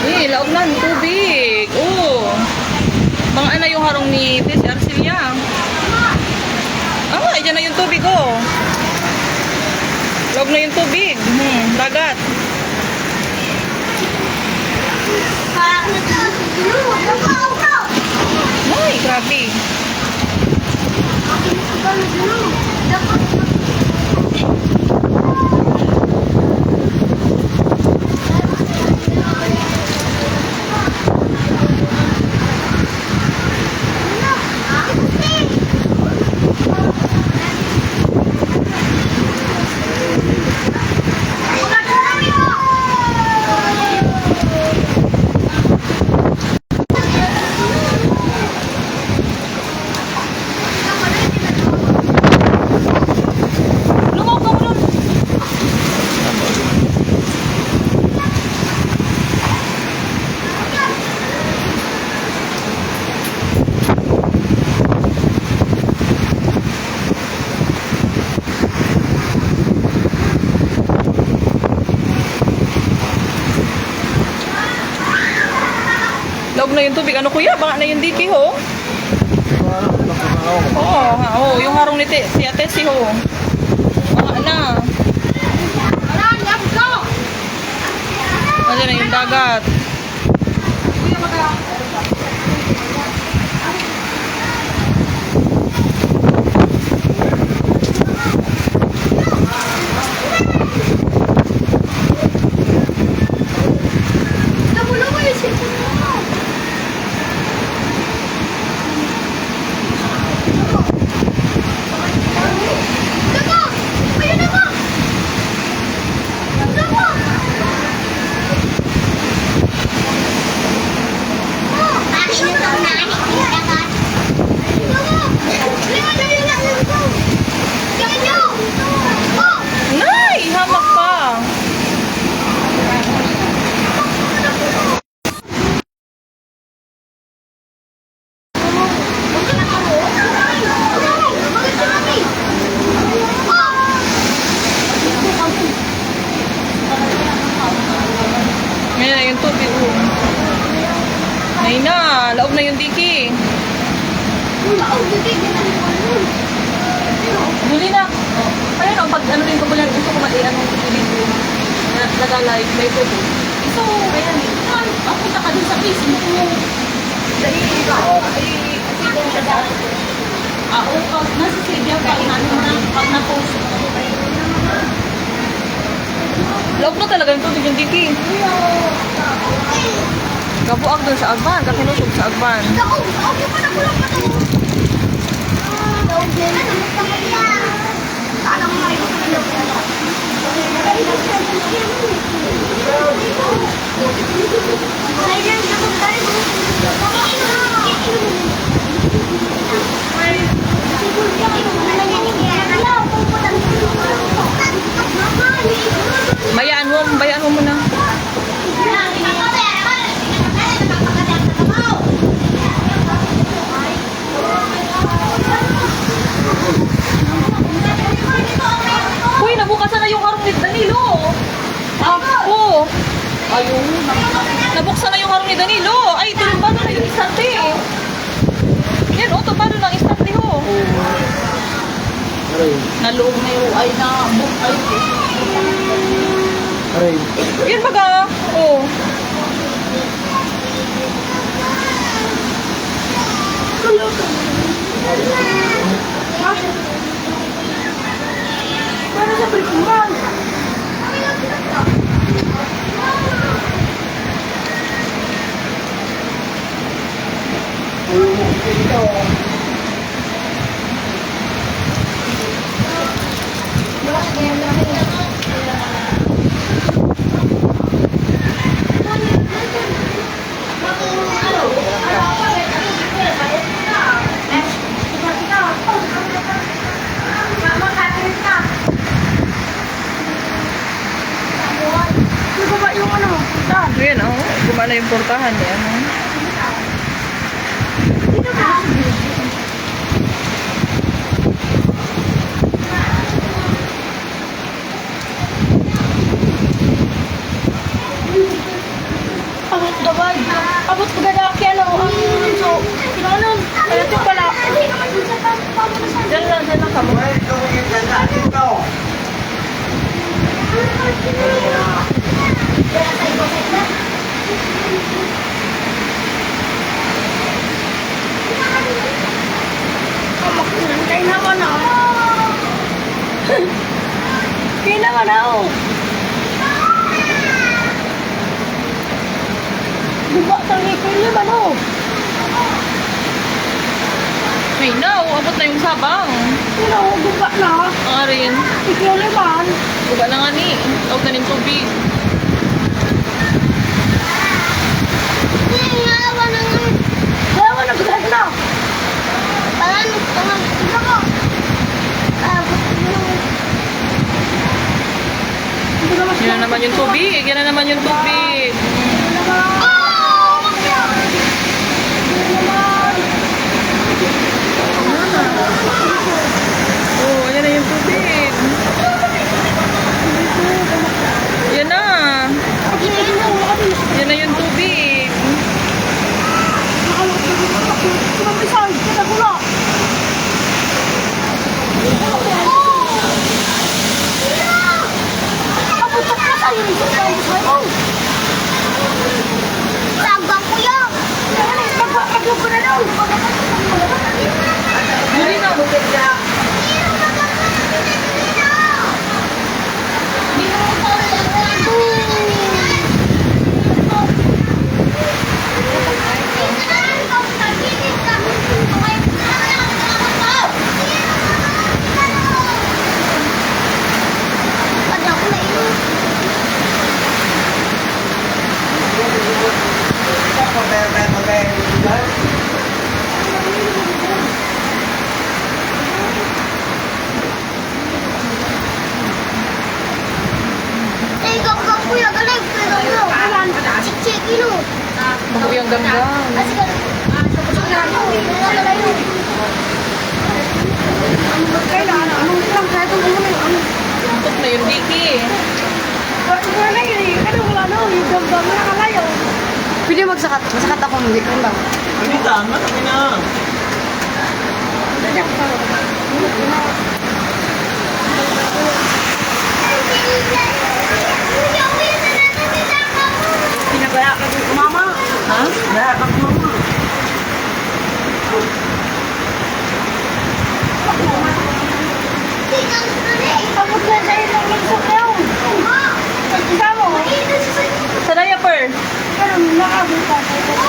Laog na ng tubig. Oh. Mga ano yung harong ni Tis Arcelia. Dyan na yung tubig, oh. Laog na yung tubig. Dagat. Ay, grabe. Laog na yung tubig. Ano kuya? Baka na yung diki ho. Oo, yung harong ni si Ate si ho. Baka na. Ano na yung dagat. Laog na yung diki. Huli na. Ayun o, pag ano rin ko lang, gusto ko malian ng pipilit ko. Nagalive, may photo. Ito, ayan. Ang punta ka dun sa Facebook mo. Dali, kasi doon siya dati. Oo, pag nasa Silvia, pag na-post. Laog na talaga yung tubig yung diki. Kabuak dun sa Agban, kakinusog sa Agban. Bayaan mo muna. Uy, nabukasan na yung harong ni Danilo. Oo. Ayun. Nabuksan na yung harong ni Danilo. Ay, tumbado na yung istante. Yan, tumbado na yung istante ho. Naloob na yung ay na bukay. Yan baga. Oo. Para sa prikuman. Ayan, gumana yung portahan niya. Gabay. Abot ko gada kaya ano. So, kinanon. Kaya ito pala. Diyan lang kamo. Kaya naman na. Kaya naman ako. Diba tangi ko yun ano? Ay na, abot na yung sabang. Sino, diba na? Ang rin. Ikaw naman. Buga na nga ni. Tawag na ng tubig. Kaya mo nagdala na. Yan na naman yung tubig. Yan na naman yung tubig. Oh, yan na yung tubig. Yan na. Yan na yung tubig. Hindi na. Bago yung ganggang. Tutok na yung diki. Pwede magsakat. Masakat ako ng weekend ba? Hindi tama, kami na. Pinagaya ka din mama. Ha? Lahat ang mama. Abot na sa isang magsok na yun. Isa mo. Sa diaper. Pero nakabot ka.